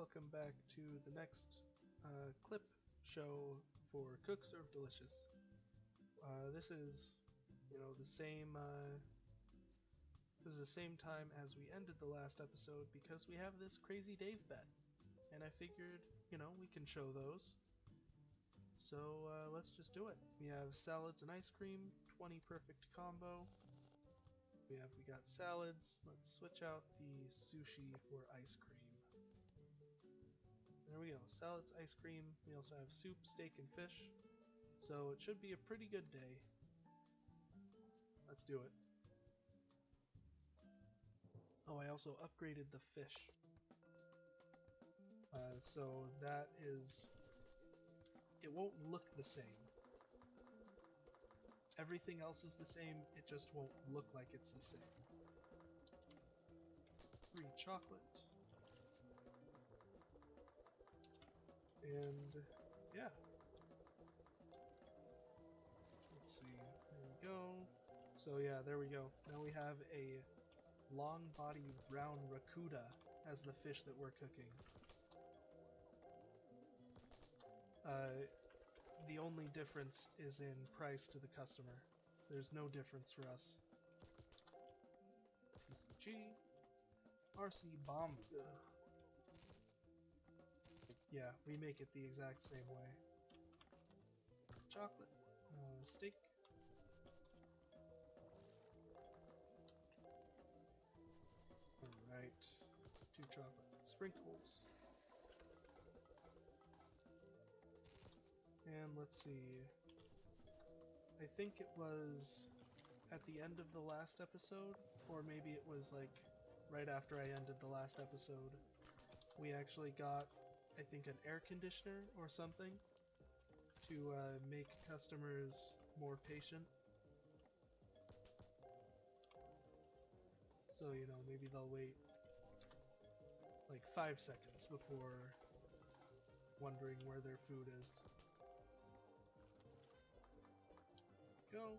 welcome back to the next clip show for Cook Serve Delicious. This is, the same. This is the same time as we ended the last episode because we have this Crazy Dave bet, and I figured, we can show those. So let's just do it. We have salads and ice cream, 20 perfect combo. We got salads. Let's switch out the sushi for ice cream. There we go, salads, ice cream. We also have soup, steak, and fish. So it should be a pretty good day. Let's do it. Oh, I also upgraded the fish. So that is... It won't look the same. Everything else is the same, it just won't look like it's the same. 3 chocolate. And yeah. Let's see, there we go. So yeah, there we go. Now we have a long body brown rakuda as the fish that we're cooking. The only difference is in price to the customer. There's no difference for us. TCG. RC Bomb. Yeah, we make it the exact same way. Chocolate. Steak. Alright. 2 chocolate sprinkles. And let's see. I think it was at the end of the last episode, or maybe it was like right after I ended the last episode, we actually got, I think, an air conditioner or something to make customers more patient. So, maybe they'll wait like 5 seconds before wondering where their food is. Go.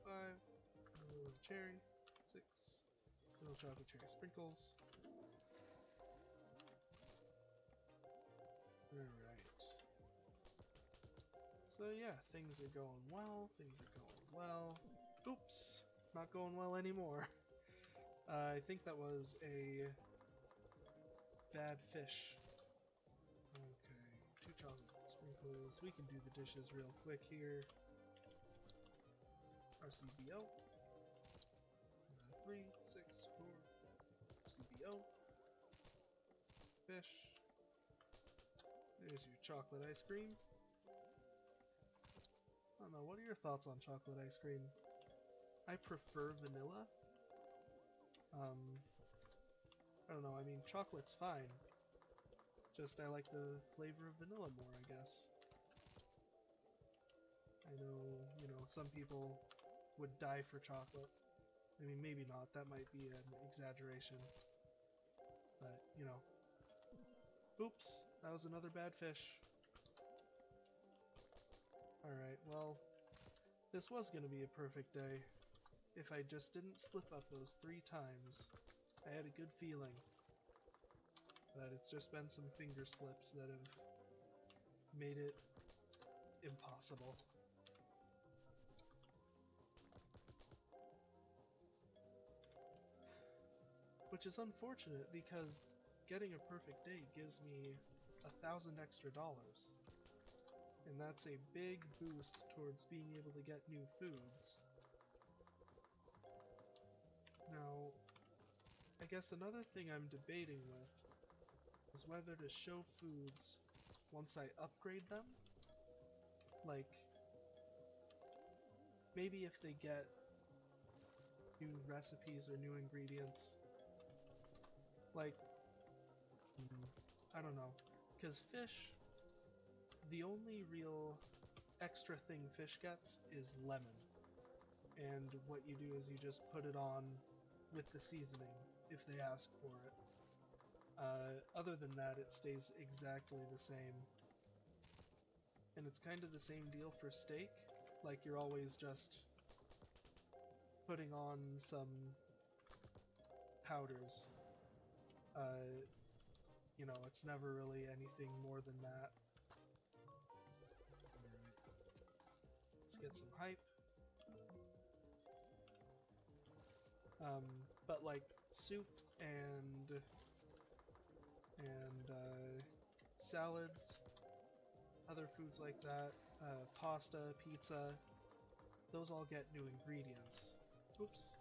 5. A little cherry. 6. Little chocolate cherry sprinkles. Alright. So yeah, things are going well. Oops! Not going well anymore. I think that was a bad fish. Okay, 2 chocolate sprinkles. We can do the dishes real quick here. RCBO. 3, 6, 4. RCBO. Fish. There's your chocolate ice cream. I don't know, what are your thoughts on chocolate ice cream? I prefer vanilla. I don't know, I mean, chocolate's fine. Just I like the flavor of vanilla more, I guess. I know, some people would die for chocolate. I mean, maybe not, that might be an exaggeration. But, Oops, that was another bad fish. Alright, well, this was gonna be a perfect day. If I just didn't slip up those 3 times. I had a good feeling. But it's just been some finger slips that have made it impossible. Which is unfortunate because getting a perfect day gives me $1,000 extra. And that's a big boost towards being able to get new foods. Now, I guess another thing I'm debating with is whether to show foods once I upgrade them. Like, maybe if they get new recipes or new ingredients. Like, I don't know. Because fish, the only real extra thing fish gets is lemon. And what you do is you just put it on with the seasoning, if they ask for it. Other than that, it stays exactly the same. And it's kind of the same deal for steak. Like, you're always just putting on some powders. You know, it's never really anything more than that. Alright. Let's get some hype. But like soup and salads, other foods like that, pasta, pizza, those all get new ingredients. Oops.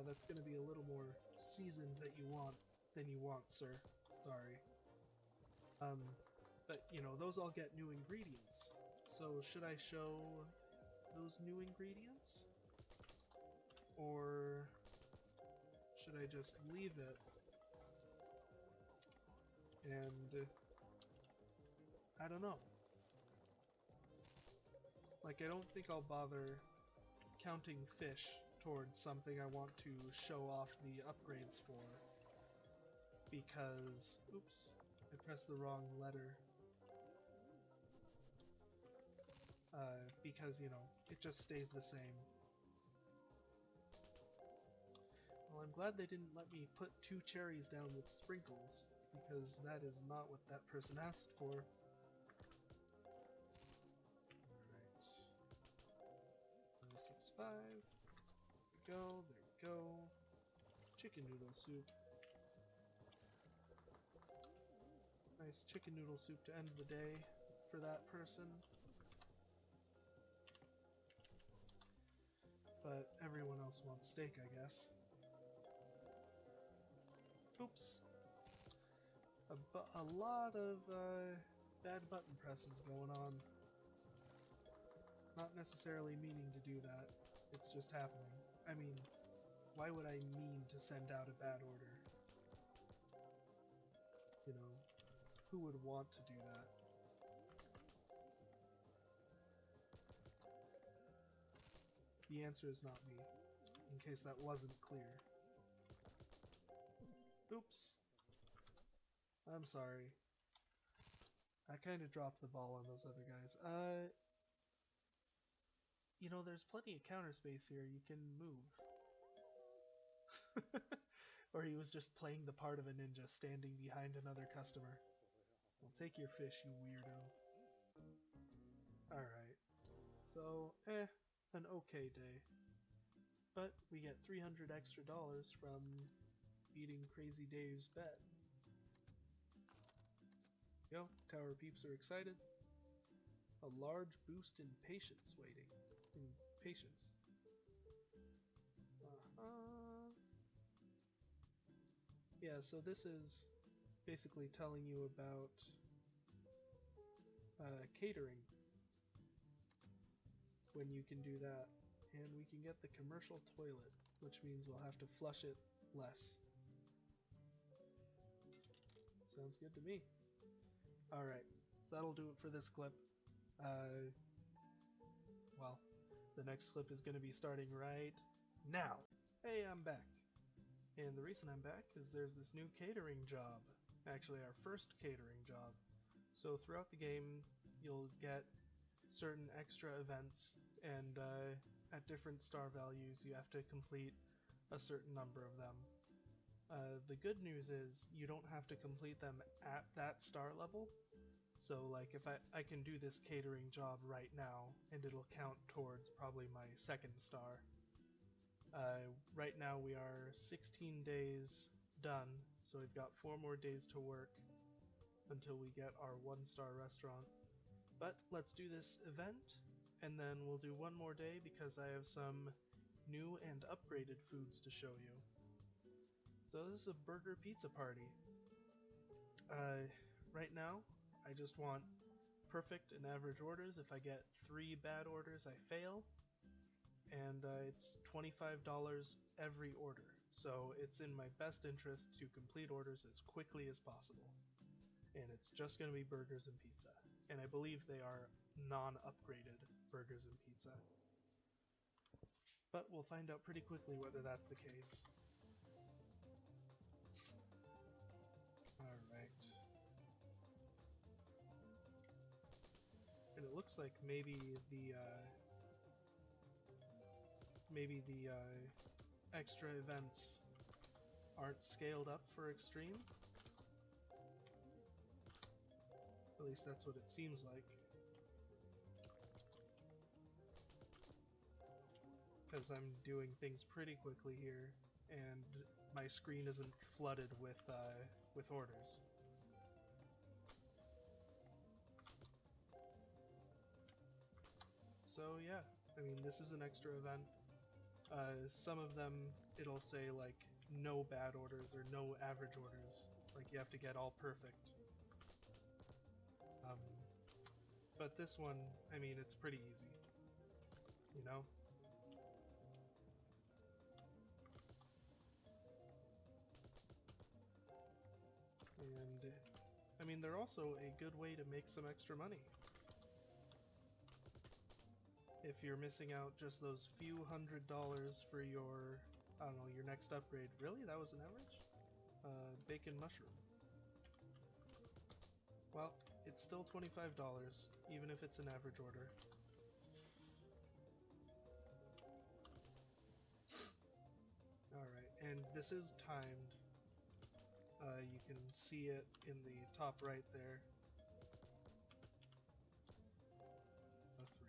That's gonna be a little more seasoned than you want, sir. Sorry. But you know, those all get new ingredients. So should I show those new ingredients? Or should I just leave it and I don't know. Like, I don't think I'll bother counting fish towards something I want to show off the upgrades for, because, oops, I pressed the wrong letter. Because, you know, it just stays the same. Well, I'm glad they didn't let me put 2 cherries down with sprinkles, because that is not what that person asked for. Alright. 165. There we go. Chicken noodle soup. Nice chicken noodle soup to end the day for that person. But everyone else wants steak, I guess. Oops. A lot of bad button presses going on. Not necessarily meaning to do that. It's just happening. I mean, why would I mean to send out a bad order? You know, who would want to do that? The answer is not me, in case that wasn't clear. Oops. I'm sorry. I kind of dropped the ball on those other guys. You know, there's plenty of counter space here. You can move. Or he was just playing the part of a ninja standing behind another customer. Well, take your fish, you weirdo. Alright. So, an okay day. But we get $300 extra from beating Crazy Dave's bet. Yo, Tower Peeps are excited. A large boost in patience waiting. Patience. Yeah, so this is basically telling you about catering. When you can do that. And we can get the commercial toilet, which means we'll have to flush it less. Sounds good to me. Alright, so that'll do it for this clip. Well, the next clip is going to be starting right now. Hey, I'm back. And the reason I'm back is there's this new catering job. Actually, our first catering job. So throughout the game, you'll get certain extra events, and at different star values, you have to complete a certain number of them. The good news is you don't have to complete them at that star level. So like if I can do this catering job right now, and it'll count towards probably my 2nd star. Right now we are 16 days done, so we've got 4 more days to work until we get our 1-star restaurant. But let's do this event, and then we'll do 1 more day because I have some new and upgraded foods to show you. So this is a burger pizza party. Right now, I just want perfect and average orders. If I get 3 bad orders, I fail. And it's $25 every order. So it's in my best interest to complete orders as quickly as possible. And it's just going to be burgers and pizza. And I believe they are non-upgraded burgers and pizza. But we'll find out pretty quickly whether that's the case. Alright. And it looks like maybe the extra events aren't scaled up for extreme. At least that's what it seems like. Because I'm doing things pretty quickly here, and my screen isn't flooded with orders. So yeah, I mean, this is an extra event. Some of them, it'll say like no bad orders or no average orders. Like you have to get all perfect. But this one, I mean, it's pretty easy. You know? And, I mean, they're also a good way to make some extra money. If you're missing out just those few $100s for your, I don't know, your next upgrade. Really? That was an average? Bacon mushroom. Well, it's still $25, even if it's an average order. Alright, and this is timed. You can see it in the top right there. A 3.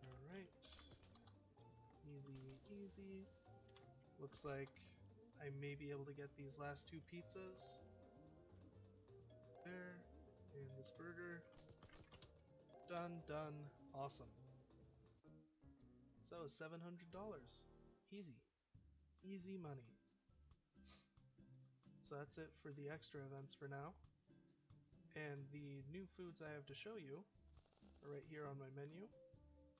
Alright. Easy, easy. Looks like I may be able to get these last 2 pizzas. There. And this burger. Done, done. Awesome. So, $700. Easy. Easy money. So that's it for the extra events for now. And the new foods I have to show you are right here on my menu.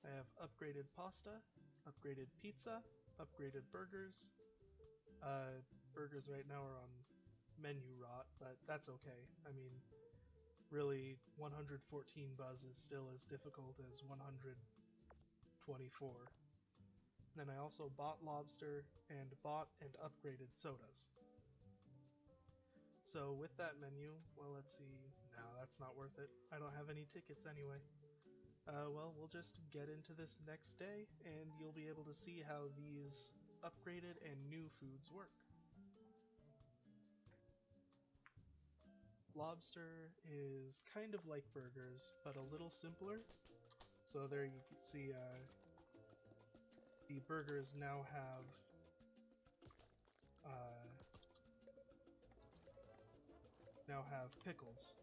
I have upgraded pasta, upgraded pizza, upgraded burgers. Burgers right now are on menu rot, but that's okay. I mean, really, 114 buzz is still as difficult as 124. Then I also bought Lobster and bought and upgraded sodas. So with that menu, well, let's see. No, that's not worth it. I don't have any tickets anyway. Well, we'll just get into this next day, and you'll be able to see how these upgraded and new foods work. Lobster is kind of like burgers, but a little simpler. So there you can see the burgers now have pickles.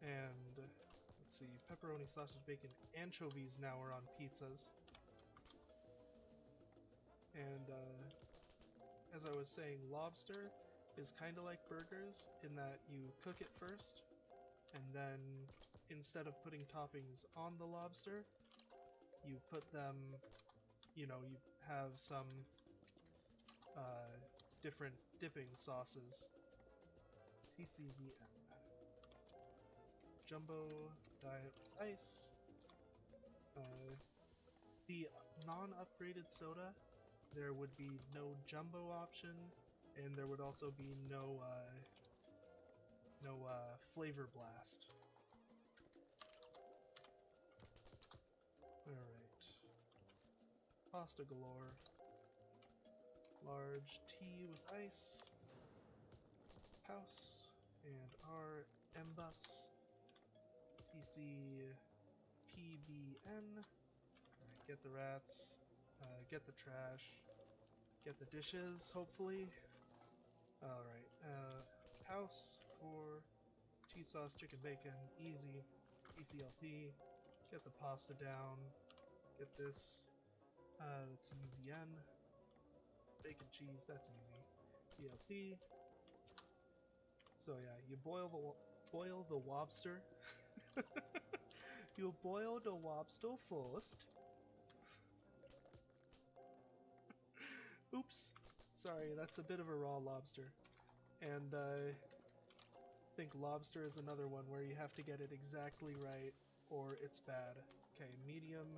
And let's see, pepperoni, sausage, bacon, anchovies now are on pizzas. And as I was saying, lobster is kind of like burgers in that you cook it first, and then instead of putting toppings on the lobster, you put them, you have some different dipping sauces. TCVM. Jumbo Diet Ice. The non-upgraded soda, there would be no jumbo option, and there would also be no flavor blast. Alright. Pasta galore. Large tea with ice. House. And our M-Bus. PC PBN. Alright, get the rats. Get the trash. Get the dishes, hopefully. Alright, house for cheese sauce, chicken bacon, easy, ECLT, get the pasta down, get this, that's UVN, bacon cheese, that's easy, ELT. So yeah, you boil the lobster, you boil the lobster first. Oops. Sorry, that's a bit of a raw lobster. And I think lobster is another one where you have to get it exactly right or it's bad. Okay, medium,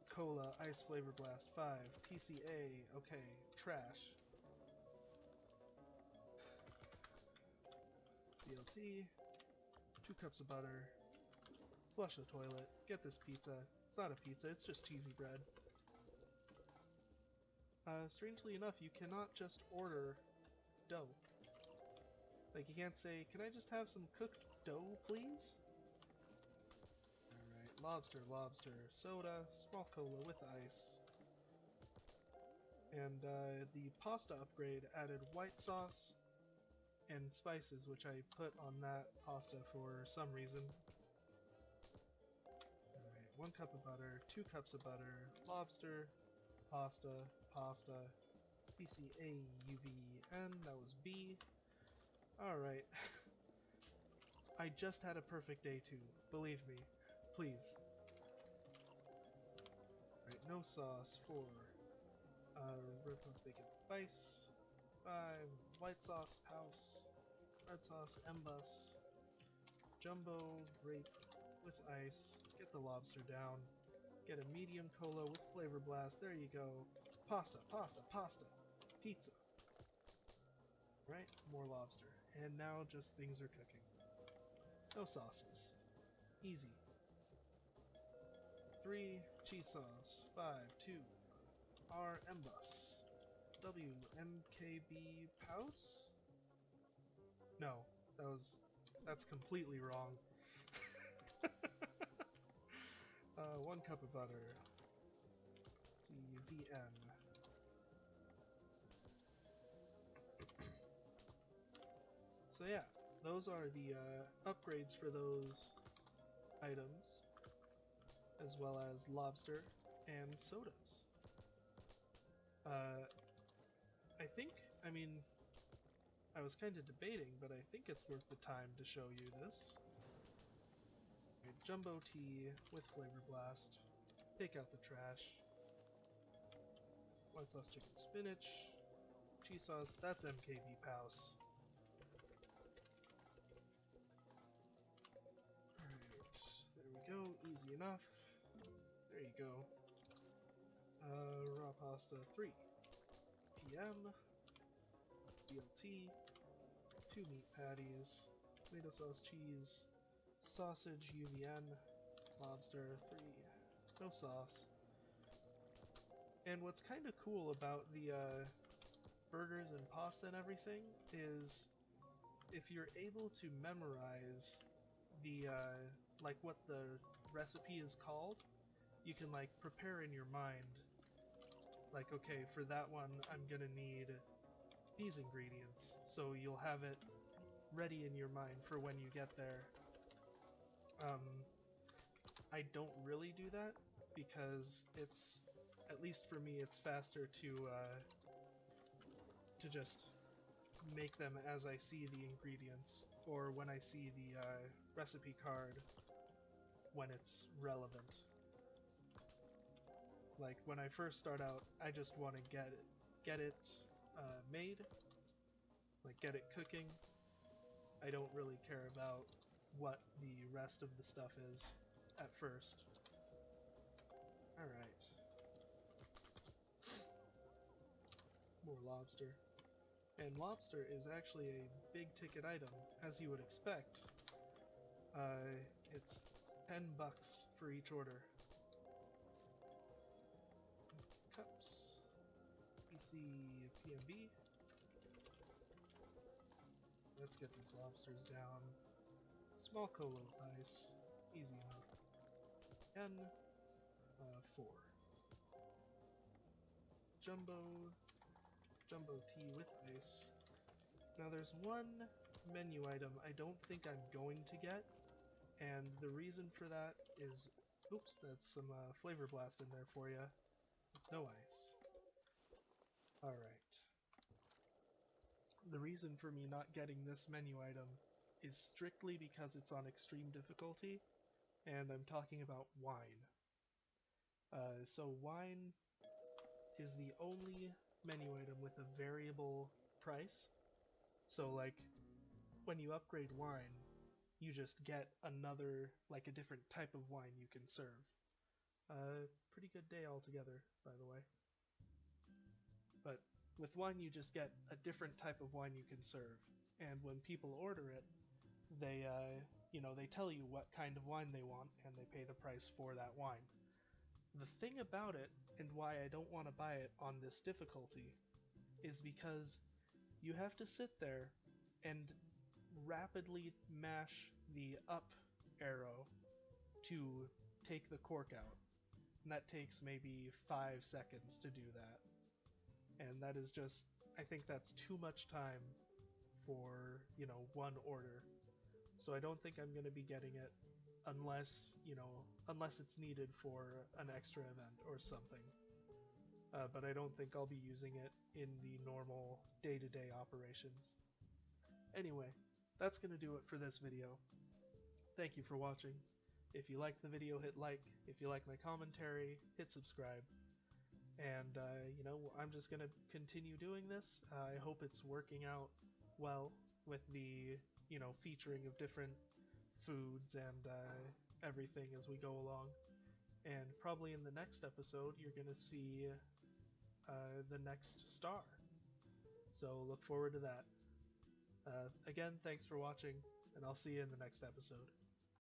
cola, ice flavor blast, 5, PCA, okay, trash. BLT, 2 cups of butter, flush the toilet, get this pizza. It's not a pizza, it's just cheesy bread. Strangely enough, you cannot just order dough. Like, you can't say, can I just have some cooked dough, please? Alright, lobster, soda, small cola with ice. And the pasta upgrade added white sauce and spices, which I put on that pasta for some reason. Alright, 1 cup of butter, 2 cups of butter, lobster, pasta, PCAUVN, that was B. Alright. I just had a perfect day too, believe me. Please. Alright, no sauce, 4. Red sauce, bacon, spice. 5. White sauce, House. Red sauce, Embus. Jumbo, grape, with ice. Get the lobster down. Get a medium cola with flavor blast. There you go. Pasta. Pizza. Right? More lobster. And now just things are cooking. No sauces. Easy. 3. Cheese sauce. 5. 2. R. Embus. W. MKB House? No. That's completely wrong. 1 cup of butter. CVN. So yeah, those are the upgrades for those items, as well as lobster and sodas. I was kind of debating, but I think it's worth the time to show you this. Okay, jumbo tea with flavor blast. Take out the trash. White sauce chicken spinach. Cheese sauce, that's MKB House. Alright, there we go, easy enough. There you go. Raw pasta 3. PM. BLT. 2 meat patties. Tomato sauce, cheese. Sausage, UVN. Lobster 3. No sauce. And what's kind of cool about the burgers and pasta and everything is if you're able to memorize the like what the recipe is called, you can like prepare in your mind, like, okay, for that one I'm gonna need these ingredients, so you'll have it ready in your mind for when you get there. I don't really do that because it's, at least for me, it's faster to just make them as I see the ingredients, or when I see the recipe card when it's relevant. Like, when I first start out, I just want to get it made, like get it cooking. I don't really care about what the rest of the stuff is at first. Alright. More lobster. And lobster is actually a big ticket item, as you would expect. It's $10 for each order. Cups. PC PMB. Let's get these lobsters down. Small cola with ice. Easy enough. N. 4. Jumbo tea with ice. Now there's one menu item I don't think I'm going to get, and the reason for that is, oops, that's some flavor blast in there for you. No ice. Alright. The reason for me not getting this menu item is strictly because it's on extreme difficulty, and I'm talking about wine. So wine is the only menu item with a variable price. So like, when you upgrade wine, you just get another, like a different type of wine you can serve. Pretty good day altogether, by the way. But with wine, you just get a different type of wine you can serve. And when people order it, they tell you what kind of wine they want, and they pay the price for that wine. The thing about it, and why I don't want to buy it on this difficulty, is because you have to sit there and rapidly mash the up arrow to take the cork out. And that takes maybe 5 seconds to do that. And that is just, I think that's too much time for, one order. So I don't think I'm going to be getting it unless, unless it's needed for an extra event or something. But I don't think I'll be using it in the normal day-to-day operations. Anyway, that's going to do it for this video. Thank you for watching. If you liked the video, hit like. If you like my commentary, hit subscribe. And, I'm just going to continue doing this. I hope it's working out well with the, featuring of different foods and everything as we go along. And probably in the next episode, you're going to see the next star. So look forward to that. Again, thanks for watching, and I'll see you in the next episode.